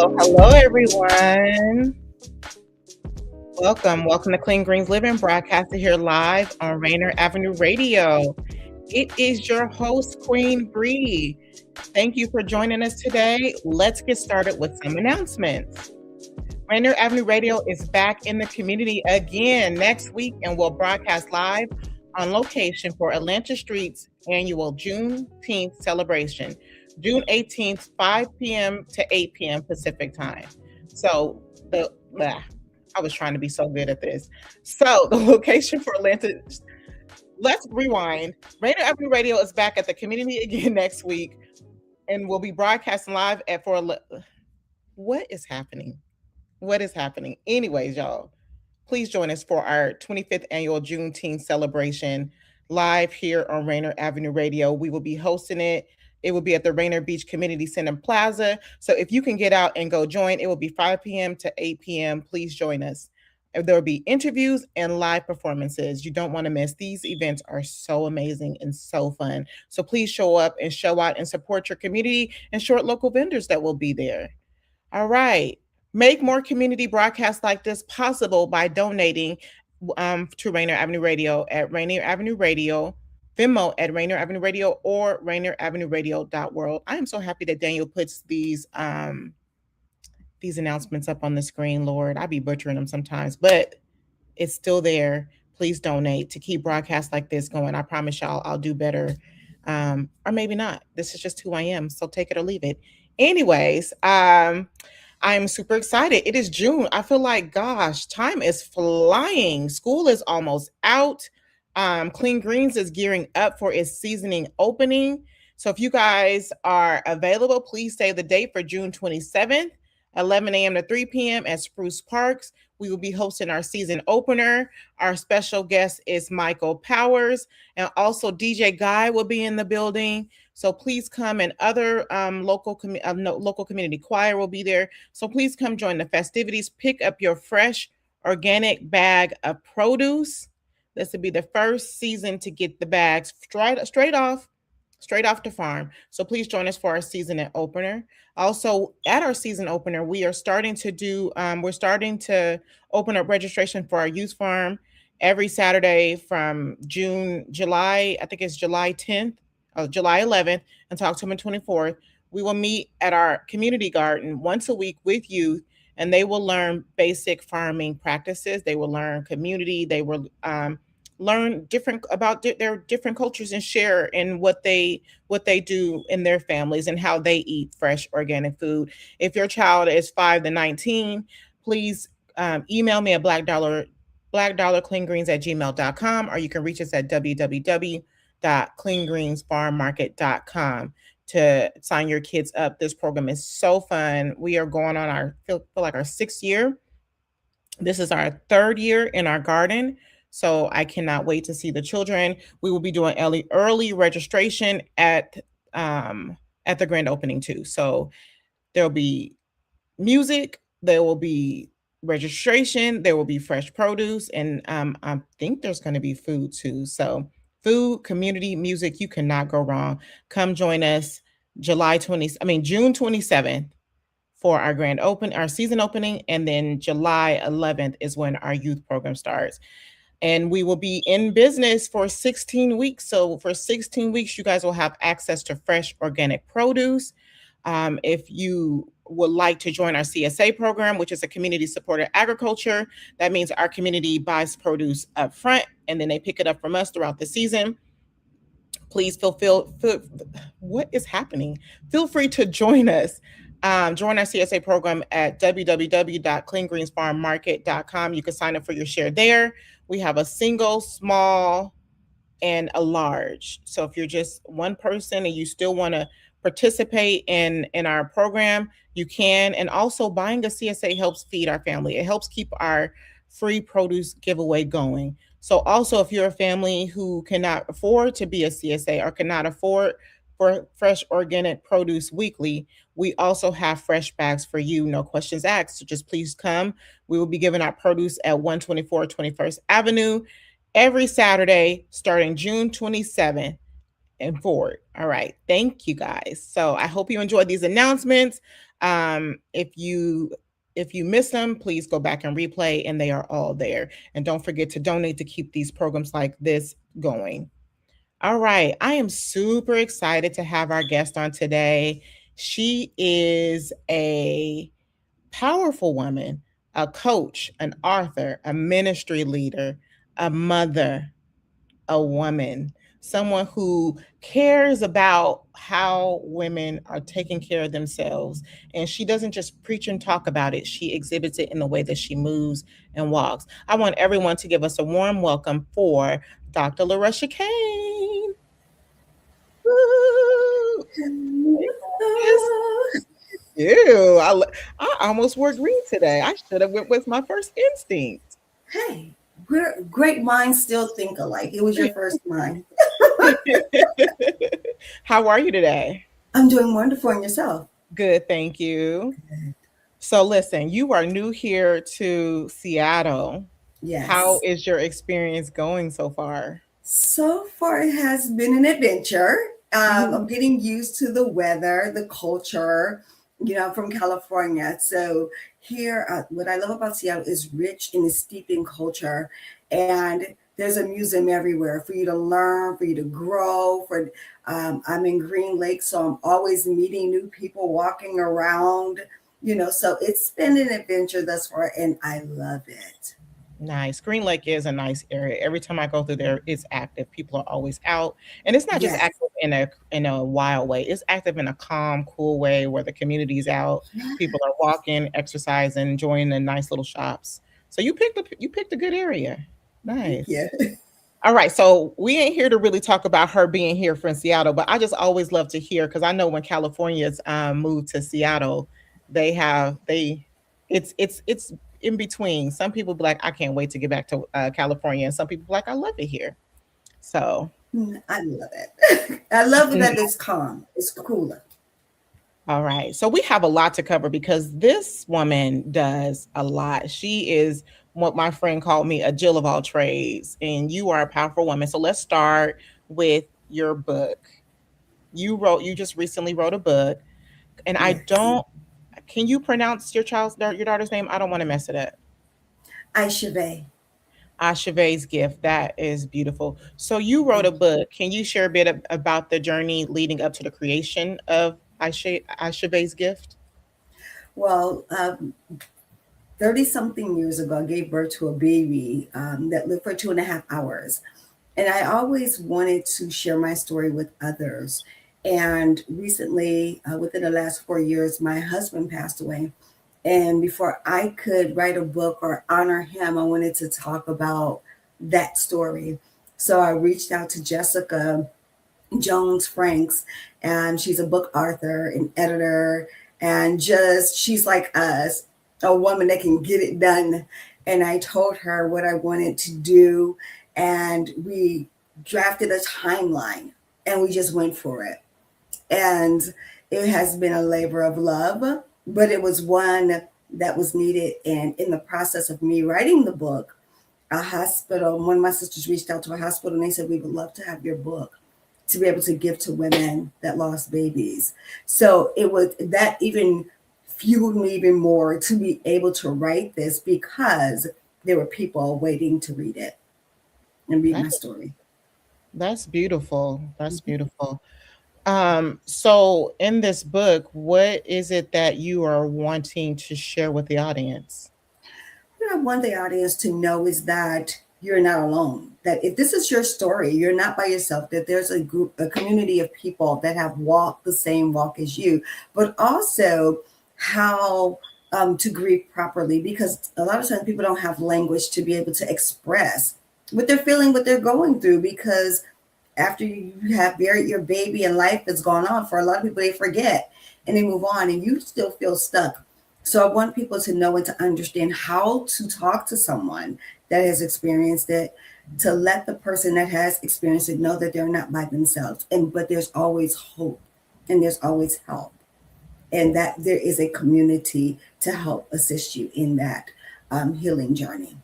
Hello, everyone. Welcome to Clean Greens Living, broadcasted here live on Rainier Avenue Radio. It is your host, Queen Bree. Thank you for joining us today. Let's get started with some announcements. Rainier Avenue Radio is back in the community again next week, and we'll broadcast live on location for Atlanta Street's annual Juneteenth celebration, June 18th, 5 p.m. to 8 p.m. Pacific time. So I was trying to be so good at this. So the location for Atlanta, let's rewind. Rainier Avenue Radio is back at the community again next week, and we'll be broadcasting live at what is happening? What is happening? Anyways, y'all, please join us for our 25th annual Juneteenth celebration live here on Rainier Avenue Radio. We will be hosting it. It will be at the Rainier Beach Community Center Plaza. So if you can get out and go join, it will be 5 p.m. to 8 p.m. Please join us. There will be interviews and live performances. You don't want to miss. These events are so amazing and so fun. So please show up and show out and support your community and short local vendors that will be there. All right. Make more community broadcasts like this possible by donating to Rainier Avenue Radio at Rainier Avenue Radio, Venmo at Rainier Avenue Radio, or RainierAvenueRadio.world. I am so happy that Daniel puts these announcements up on the screen, Lord. I be butchering them sometimes, but it's still there. Please donate to keep broadcasts like this going. I promise y'all I'll do better. Or maybe not. This is just who I am, so take it or leave it. Anyways, I'm super excited. It is June. I feel like, gosh, time is flying. School is almost out. Clean Greens is gearing up for its seasoning opening. So if you guys are available, please save the date for June 27th, 11 a.m. to 3 p.m. at Spruce Parks. We will be hosting our season opener. Our special guest is Michael Powers, and also DJ Guy will be in the building. So please come, and other local community choir will be there. So please come join the festivities. Pick up your fresh organic bag of produce. This will be the first season to get the bags straight off the farm. So please join us for our season opener. Also, at our season opener, we are starting to open up registration for our youth farm every Saturday from July 10th, July 11th until October 24th. We will meet at our community garden once a week with youth, and they will learn basic farming practices. They will learn community. They will learn about their different cultures and share in what they do in their families and how they eat fresh organic food. If your child is 5 to 19, please email me at blackdollarcleangreens@gmail.com, or you can reach us at www.cleangreensfarmmarket.com to sign your kids up. This program is so fun. We are going on our 6th year. This is our 3rd year in our garden. So I cannot wait to see the children. We will be doing early registration at the grand opening too. So there'll be music, there will be registration, there will be fresh produce, and I think there's going to be food too. So food, community, music, you cannot go wrong. Come join us June 27th for our season opening, and then July 11th is when our youth program starts. And we will be in business for 16 weeks. So for 16 weeks, you guys will have access to fresh organic produce. If you would like to join our CSA program, which is a community supported agriculture, that means our community buys produce up front and then they pick it up from us throughout the season. Please what is happening? Feel free to join us. Join our CSA program at www.cleangreensfarmmarket.com. You can sign up for your share there. We have a single, small, and a large. So if you're just one person and you still want to participate in our program, you can. And also, buying a CSA helps feed our family. It helps keep our free produce giveaway going. So also, if you're a family who cannot afford to be a CSA or cannot afford for fresh organic produce weekly, we also have fresh bags for you, no questions asked. So just please come. We will be giving out produce at 124 21st Avenue every Saturday starting June 27th and forward. All right. Thank you guys. So I hope you enjoyed these announcements. If you miss them, please go back and replay, and they are all there. And don't forget to donate to keep these programs like this going. All right. I am super excited to have our guest on today. She is a powerful woman, a coach, an author, a ministry leader, a mother, a woman, someone who cares about how women are taking care of themselves. And she doesn't just preach and talk about it, she exhibits it in the way that she moves and walks. I want everyone to give us a warm welcome for Dr. LuRussia Cain. Woo! Yes, you. I almost wore green today. I should have went with my first instinct. Hey, we're great minds still think alike. It was your first mind. How are you today? I'm doing wonderful in yourself. Good, thank you. So listen, you are new here to Seattle. How Yes. is your experience going so far? So far, it has been an adventure. Mhm. I'm getting used to the weather, the culture. I'm from California. So here, what I love about Seattle is rich and is steeped in culture. And there's a museum everywhere for you to learn, for you to grow. I'm in Green Lake, so I'm always meeting new people, walking around. So it's been an adventure thus far, and I love it. Nice. Green Lake is a nice area. Every time I go through there, it's active. People are always out, and it's not just Yes. active in a wild way. It's active in a calm, cool way where the community's out. People are walking, exercising, enjoying the nice little shops. So you picked a good area. Thank Nice. you. All right, so we ain't here to really talk about her being here from Seattle, but I just always love to hear because I know when Californians moved to Seattle, they it's in between. Some people be like, I can't wait to get back to California, and some people be like, I love it here. So, I love it. I love it that it's calm. It's cooler. all right, so we have a lot to cover because this woman does a lot. She is what my friend called me a Jill of all trades, and you are a powerful woman. So let's start with your book. You just recently wrote a book, and I Yes. don't. Can you pronounce your daughter's name? I don't want to mess it up. Ishavay. Ishavay's gift. That is beautiful. So you wrote Thank a book. Can you share a bit about the journey leading up to the creation of Ishavay's gift? Well, 30 something years ago, I gave birth to a baby that lived for 2.5 hours. And I always wanted to share my story with others. And recently, within the last 4 years, my husband passed away. And before I could write a book or honor him, I wanted to talk about that story. So I reached out to Jessica Jones Franks, and she's a book author and editor, and just she's like us, a woman that can get it done. And I told her what I wanted to do, and we drafted a timeline, and we just went for it. And it has been a labor of love, but it was one that was needed. And in the process of me writing the book, a hospital, one of my sisters reached out to a hospital and they said, we would love to have your book to be able to give to women that lost babies. So it was that even fueled me even more to be able to write this because there were people waiting to read it and read That, my story. that's beautiful. That's beautiful. So in this book, what is it that you are wanting to share with the audience? What I want the audience to know is that you're not alone. That if this is your story, you're not by yourself. That there's a group, a community of people that have walked the same walk as you, but also how to grieve properly. Because a lot of times people don't have language to be able to express what they're feeling, what they're going through. Because after you have buried your baby and life has gone on, for a lot of people, they forget and they move on, and you still feel stuck. So I want people to know and to understand how to talk to someone that has experienced it, to let the person that has experienced it know that they're not by themselves. And but there's always hope and there's always help. And that there is a community to help assist you in that healing journey.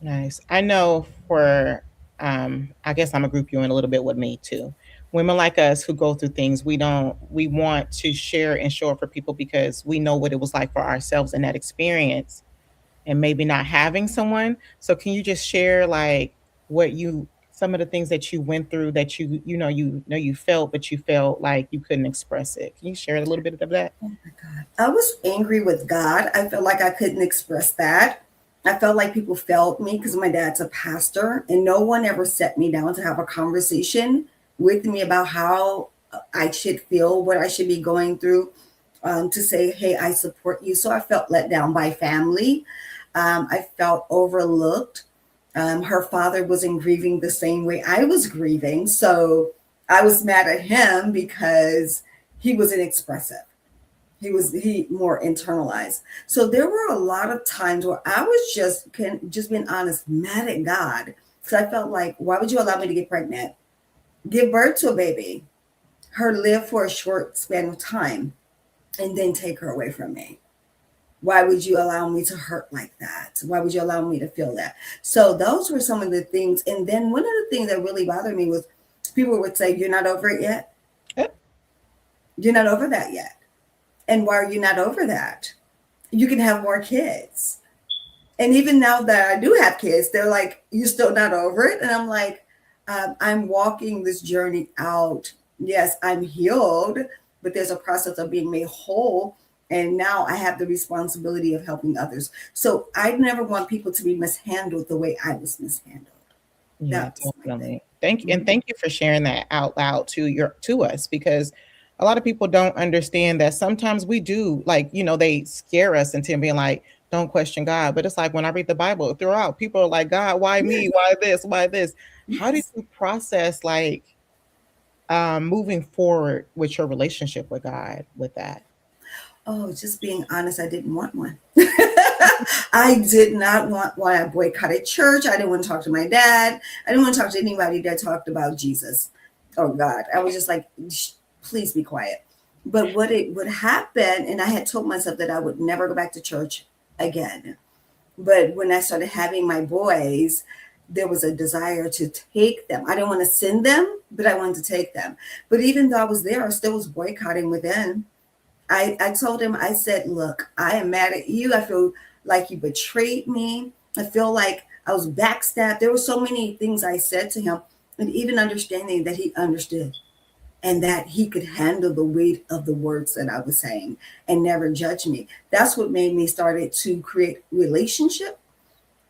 Nice. I know for I guess I'm gonna group you in a little bit with me too. women like us who go through things, we want to share and show up for people because we know what it was like for ourselves in that experience and maybe not having someone. So can you just share like what you some of the things that you went through that you know you felt but you felt like you couldn't express it. Can you share a little bit of that? Oh my God. I was angry with God. I felt like I couldn't express that. I felt like people failed me because my dad's a pastor and no one ever set me down to have a conversation with me about how I should feel, what I should be going through, to say, hey, I support you. So I felt let down by family. I felt overlooked. Her father wasn't grieving the same way I was grieving. So I was mad at him because he wasn't expressive. He more internalized. So there were a lot of times where I was just being honest, mad at God. Because I felt like, why would you allow me to get pregnant? Give birth to a baby, her live for a short span of time, and then take her away from me. Why would you allow me to hurt like that? Why would you allow me to feel that? So those were some of the things. And then one of the things that really bothered me was people would say, you're not over it yet. Yep. You're not over that yet. And why are you not over that? You can have more kids. And even now that I do have kids, they're like, you're still not over it? And I'm like, I'm walking this journey out. Yes, I'm healed, but there's a process of being made whole. And now I have the responsibility of helping others. So I never want people to be mishandled the way I was mishandled. Yeah, That's my thing. definitely. Thank you, and thank you for sharing that out loud to us because a lot of people don't understand that sometimes we do like they scare us into being like don't question God, but it's like when I read the Bible throughout, people are like, God, why me? Why this? Why this? How did Yes. you process like moving forward with your relationship with God with that? Oh, just being honest, I didn't want one. I did not want one. I boycotted church. I didn't want to talk to my dad. I didn't want to talk to anybody that talked about Jesus or God. I was just like, please be quiet. But what it would happen, and I had told myself that I would never go back to church again. But when I started having my boys, there was a desire to take them. I didn't want to send them, but I wanted to take them. But even though I was there, I still was boycotting within. I told him, I said, look, I am mad at you. I feel like you betrayed me. I feel like I was backstabbed. There were so many things I said to him, and even understanding that he understood and that he could handle the weight of the words that I was saying and never judge me. That's what made me started to create relationship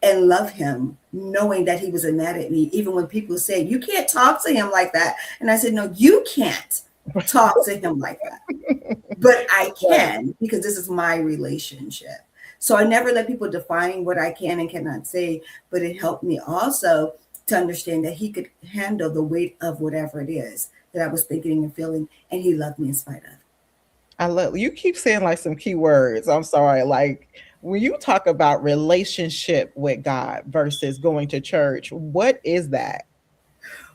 and love him, knowing that he wasn't mad at me. Even when people say, you can't talk to him like that. And I said, no, you can't talk to him like that. But I can because this is my relationship. So I never let people define what I can and cannot say, but it helped me also to understand that he could handle the weight of whatever it is that I was thinking and feeling, and he loved me in spite of. I love you keep saying like some key words. I'm sorry. Like when you talk about relationship with God versus going to church, what is that?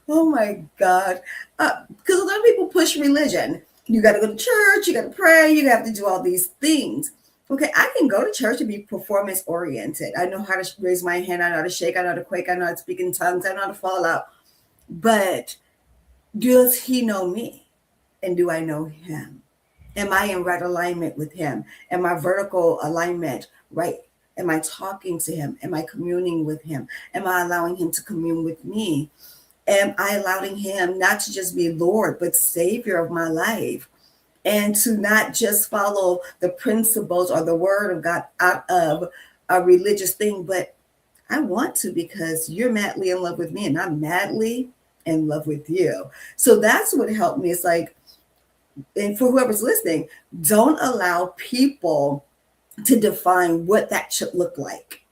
Oh my God. Because a lot of people push religion. You got to go to church, you got to pray, you have to do all these things. Okay, I can go to church and be performance oriented. I know how to raise my hand, I know how to shake, I know how to quake, I know how to speak in tongues, I know how to fall out. But does he know me? And do I know him? Am I in right alignment with him? Am I vertical alignment right? Am I talking to him? Am I communing with him? Am I allowing him to commune with me? Am I allowing him not to just be Lord, but Savior of my life? And to not just follow the principles or the word of God out of a religious thing, but I want to because you're madly in love with me and I'm madly in love with you. So that's what helped me. It's like, and for whoever's listening, don't allow people to define what that should look like.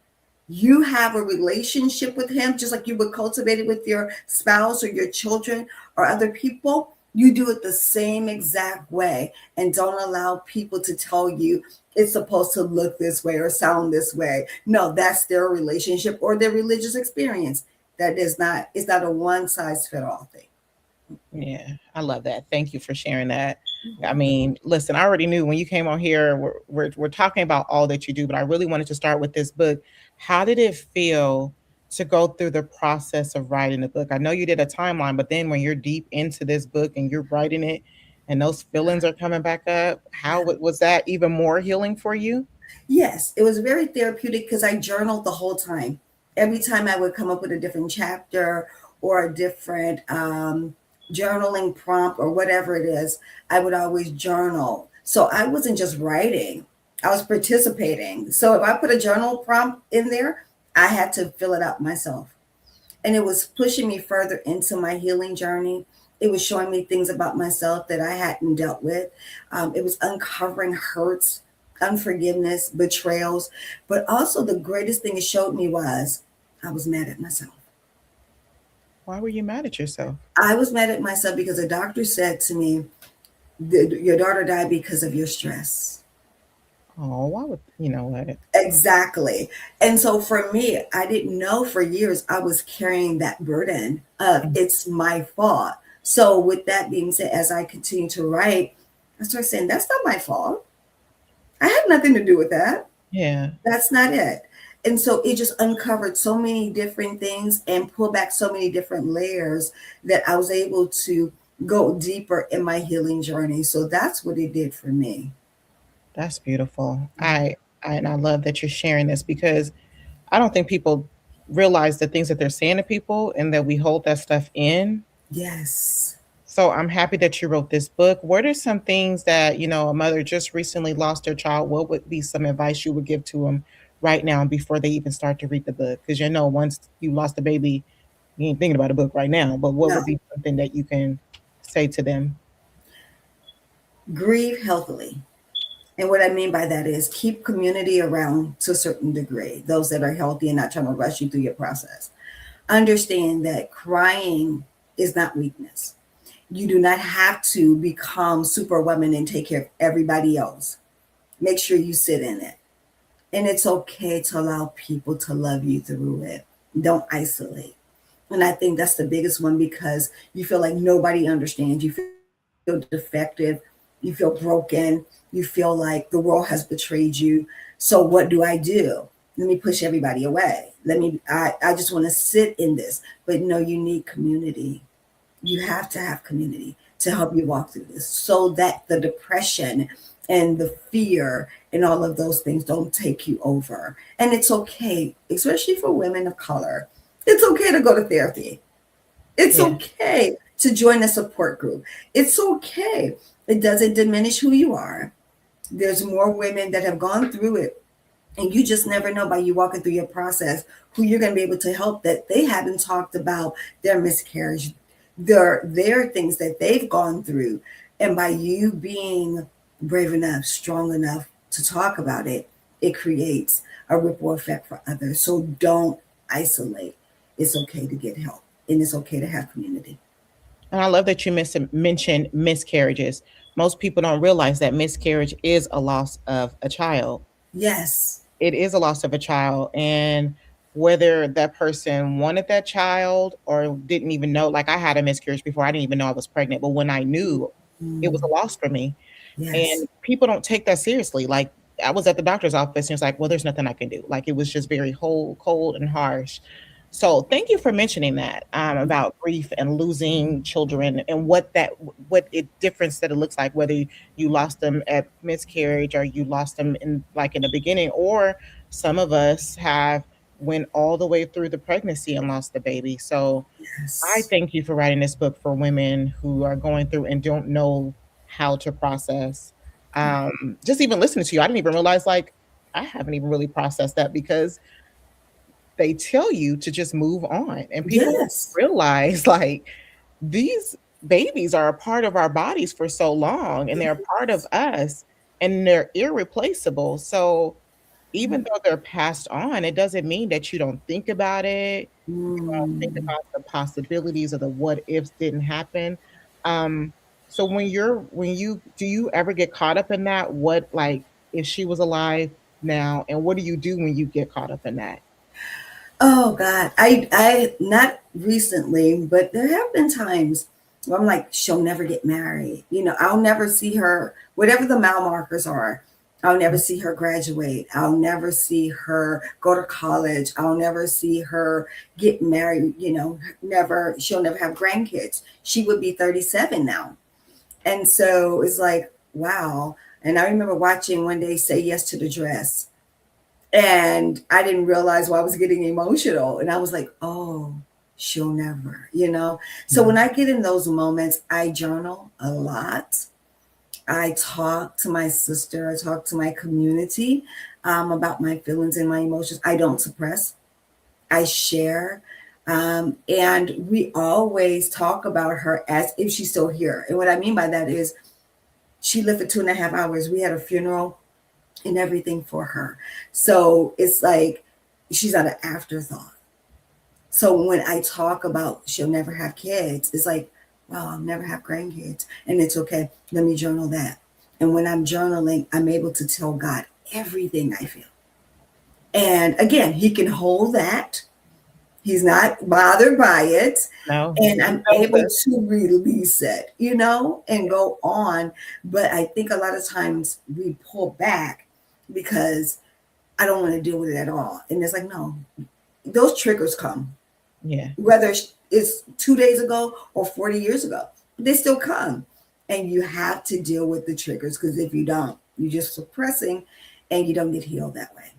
You have a relationship with him, just like you would cultivate it with your spouse or your children or other people. You do it the same exact way. And don't allow people to tell you it's supposed to look this way or sound this way. No, that's their relationship or their religious experience. That is not, it's not a one size fit all thing. Yeah, I love that. Thank you for sharing that. I mean, listen, I already knew when you came on here, we're talking about all that you do, but I really wanted to start with this book. How did it feel to go through the process of writing the book? I know you did a timeline, but then when you're deep into this book and you're writing it and those feelings are coming back up, how was that even more healing for you? Yes, it was very therapeutic because I journaled the whole time. Every time I would come up with a different chapter or a different journaling prompt or whatever it is, I would always journal. So I wasn't just writing, I was participating. So if I put a journal prompt in there, I had to fill it out myself. And it was pushing me further into my healing journey. It was showing me things about myself that I hadn't dealt with. It was uncovering hurts, unforgiveness, betrayals. But also, the greatest thing it showed me was I was mad at myself. Why were you mad at yourself? I was mad at myself because a doctor said to me, your daughter died because of your stress. Oh, why would you know what? Exactly. And so for me, I didn't know for years I was carrying that burden of it's my fault. So with that being said, as I continue to write, I started saying, that's not my fault. I had nothing to do with that. Yeah, That's not it. And so it just uncovered so many different things and pulled back so many different layers that I was able to go deeper in my healing journey. So that's what it did for me. that's beautiful. And I love that you're sharing this because I don't think people realize the things that they're saying to people and that we hold that stuff in. Yes. So I'm happy that you wrote this book. What are some things that, a mother just recently lost their child? What would be some advice you would give to them right now before they even start to read the book? Because once you lost a baby, you ain't thinking about a book right now. But what No, would be something that you can say to them? grieve healthily. And what I mean by that is keep community around to a certain degree, those that are healthy and not trying to rush you through your process. Understand that crying is not weakness. You do not have to become superwoman and take care of everybody else. Make sure you sit in it. And it's okay to allow people to love you through it. Don't isolate. And I think that's the biggest one because you feel like nobody understands. You feel defective. You feel broken. You feel like the world has betrayed you. So what do? Let me push everybody away. I just want to sit in this. But no, you need community. You have to have community to help you walk through this so that the depression and the fear and all of those things don't take you over. And it's okay, especially for women of color. It's okay to go to therapy. It's Yeah. okay to join a support group. It's okay. It doesn't diminish who you are. There's more women that have gone through it. And you just never know by you walking through your process who you're going to be able to help that they haven't talked about their miscarriage, their things that they've gone through. And by you being brave enough, strong enough to talk about it, it creates a ripple effect for others. So don't isolate. It's okay to get help and it's okay to have community. And I love that you mentioned miscarriages. Most people don't realize that miscarriage is a loss of a child. Yes. It is a loss of a child. And whether that person wanted that child or didn't even know, like I had a miscarriage before, I didn't even know I was pregnant. But when I knew, it was Mm, a loss for me. yes. And people don't take that seriously. Like I was at the doctor's office and it's like, well, there's nothing I can do. Like it was just very cold and harsh. So thank you for mentioning that about grief and losing children and what it difference that it looks like whether you lost them at miscarriage or you lost them in the beginning, or some of us have went all the way through the pregnancy and lost the baby. So I Yes. thank you for writing this book for women who are going through and don't know how to process. Just even listening to you, I didn't even realize like I haven't even really processed that because they tell you to just move on, and people don't Yes. realize like these babies are a part of our bodies for so long and they're a part of Yes. us and they're irreplaceable. So even though they're passed on, it doesn't mean that you don't think about it, think Mm. about the possibilities of the what ifs didn't happen. Um, so when you do you ever get caught up in that? What like if she was alive now, and what do you do when you get caught up in that? Oh God, I not recently, but there have been times where I'm like, she'll never get married. I'll never see her. Whatever the mile markers are, I'll never see her graduate. I'll never see her go to college. I'll never see her get married. She'll never have grandkids. She would be 37 now. And so it's like, wow. And I remember watching one day Say Yes to the Dress. And I didn't realize why I was getting emotional. And I was like, oh, she'll never. So when I get in those moments, I journal a lot. I talk to my sister, I talk to my community about my feelings and my emotions. I don't suppress, I share. And we always talk about her as if she's still here. And what I mean by that is she lived for 2.5 hours. We had a funeral and everything for her. So it's like she's not an afterthought. So when I talk about she'll never have kids, it's like, well, I'll never have grandkids. And it's okay. Let me journal that. And when I'm journaling, I'm able to tell God everything I feel. And again, He can hold that. He's not bothered by it. No. And I'm able to release it, and go on. But I think a lot of times we pull back because I don't want to deal with it at all. And it's like, no, those triggers come. Yeah. Whether it's 2 days ago or 40 years ago, they still come. And you have to deal with the triggers, because if you don't, you're just suppressing and you don't get healed that way.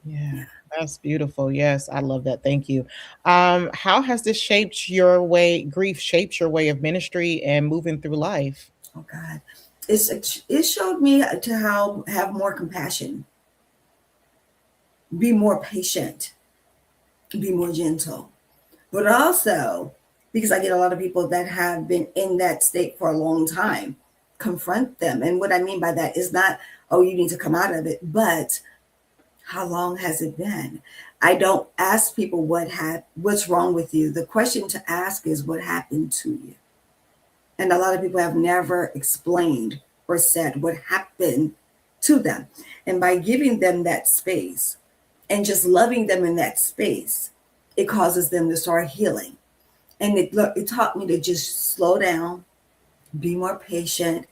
Yeah. That's beautiful. Yes, I love that. Thank you. How has this grief shaped your way of ministry and moving through life? Oh God. It showed me to have more compassion, be more patient, be more gentle. But also, because I get a lot of people that have been in that state for a long time, confront them. And what I mean by that is not, oh, you need to come out of it, but how long has it been? I don't ask people what's wrong with you. The question to ask is, what happened to you? And a lot of people have never explained or said what happened to them. And by giving them that space and just loving them in that space, it causes them to start healing. And it taught me to just slow down, be more patient,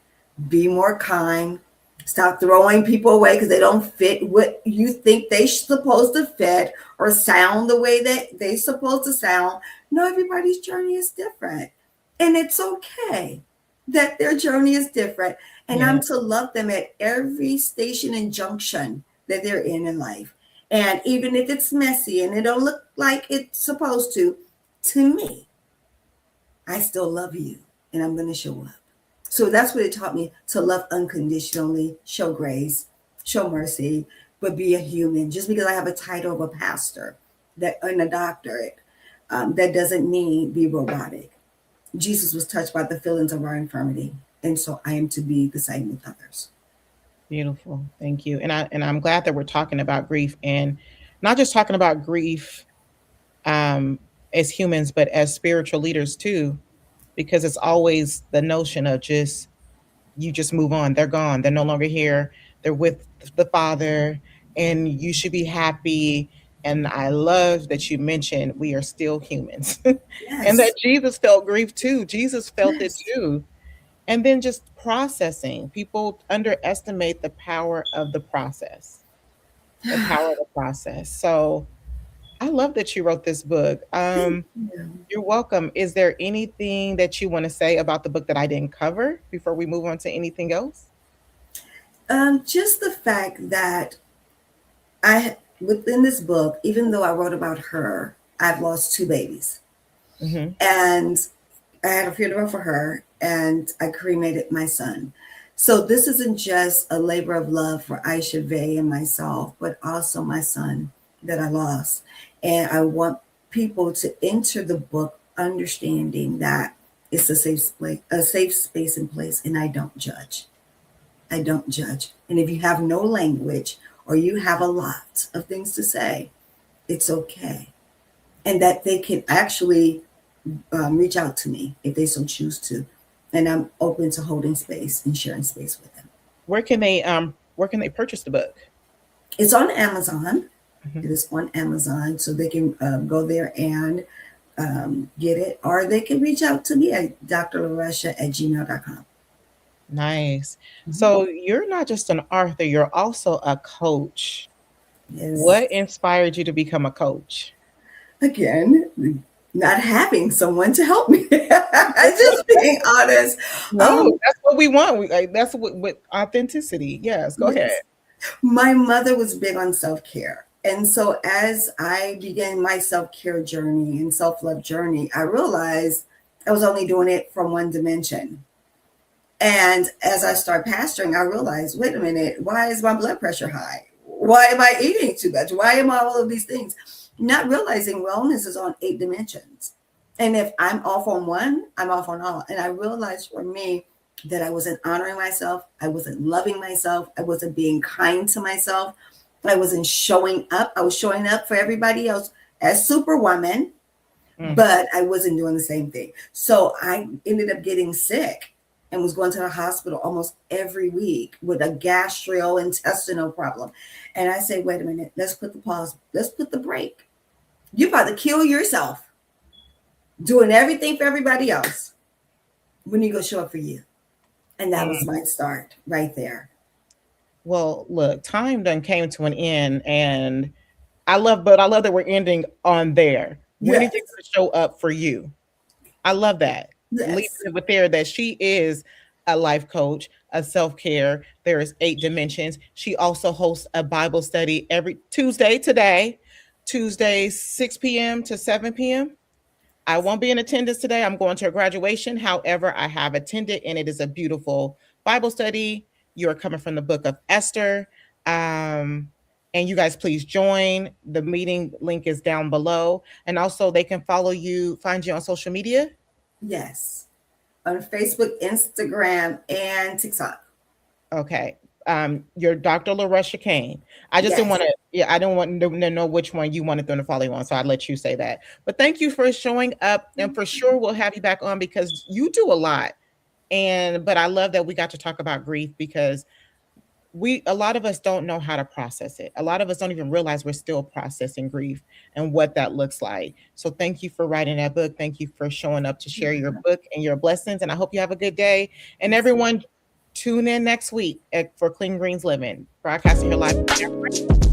be more kind, stop throwing people away because they don't fit what you think they're supposed to fit or sound the way that they're supposed to sound. No, everybody's journey is different. And it's okay that their journey is different. And I'm to love them at every station and junction that they're in life. And even if it's messy and it don't look like it's supposed to me, I still love you and I'm going to show up. So that's what it taught me, to love unconditionally, show grace, show mercy, but be a human. Just because I have a title of a pastor and a doctorate, that doesn't mean be robotic. Jesus was touched by the feelings of our infirmity. And so I am to be the same with others. Beautiful. Thank you. And I'm glad that we're talking about grief, and not just talking about grief as humans, but as spiritual leaders too, because it's always the notion of you just move on. They're gone. They're no longer here. They're with the Father, and you should be happy. And I love that you mentioned we are still humans. Yes. And that Jesus felt grief too. Jesus felt it Yes. too. And then just processing. People underestimate the power of the process. The power of the process. So I love that you wrote this book. You're welcome. Is there anything that you want to say about the book that I didn't cover before we move on to anything else? Just the fact that within this book, even though I wrote about her, I've lost 2 babies. Mm-hmm. And I had a funeral for her and I cremated my son. So this isn't just a labor of love for Ishavay and myself, but also my son that I lost. And I want people to enter the book understanding that it's a safe space and place, and I don't judge. I don't judge. And if you have no language or you have a lot of things to say, it's okay. And that they can actually reach out to me if they so choose to. And I'm open to holding space and sharing space with them. Where can they purchase the book? It's on Amazon. Mm-hmm. It is on Amazon, so they can go there and get it, or they can reach out to me at drlurussia@gmail.com. Nice. Mhm. So you're not just an author, you're also a coach. Yes. What inspired you to become a coach? Again, not having someone to help me. Just being honest. No, Um, that's what we want. That's what with authenticity. Yes, go ahead. yes. My mother was big on self care. And so as I began my self care journey and self love journey, I realized I was only doing it from one dimension. And as I start pastoring, I realized, wait a minute, why is my blood pressure high? Why am I eating too much? Why am I all of these things? Not realizing wellness is on 8 dimensions. And if I'm off on one, I'm off on all. And I realized for me that I wasn't honoring myself. I wasn't loving myself. I wasn't being kind to myself. I wasn't showing up. I was showing up for everybody else as Superwoman, Mm. but I wasn't doing the same thing. So I ended up getting sick and was going to the hospital almost every week with a gastrointestinal problem. And I say, wait a minute, let's put the pause, let's put the break. You're about to kill yourself doing everything for everybody else when you go show up for you. And that was Mm. my start right there. Well, look, time done came to an end, and I love that we're ending on there. When are you Yes, going to show up for you? I love that. Leaving yes, it with there that she is a life coach, a self care. There is 8 dimensions. She also hosts a Bible study every Tuesday today, Tuesday 6 p.m. to 7 p.m. I won't be in attendance today. I'm going to a graduation. However, I have attended, and it is a beautiful Bible study. You are coming from the book of Esther. Um, and you guys please join. The meeting link is down below. And also, they can follow you, find you on social media. yes. On Facebook, Instagram, and TikTok. Okay. Your Dr. LuRussia Cain. I just didn't Yes. want to, yeah, I don't want to know which one you wanted them to follow you on. So I'd let you say that. But thank you for showing up. And for sure, we'll have you back on because you do a lot. But I love that we got to talk about grief because a lot of us don't know how to process it. A lot of us don't even realize we're still processing grief and what that looks like. So thank you for writing that book. Thank you for showing up to share your book and your blessings. And I hope you have a good day. And everyone, tune in next week for Clean Greens Living, broadcasting your life.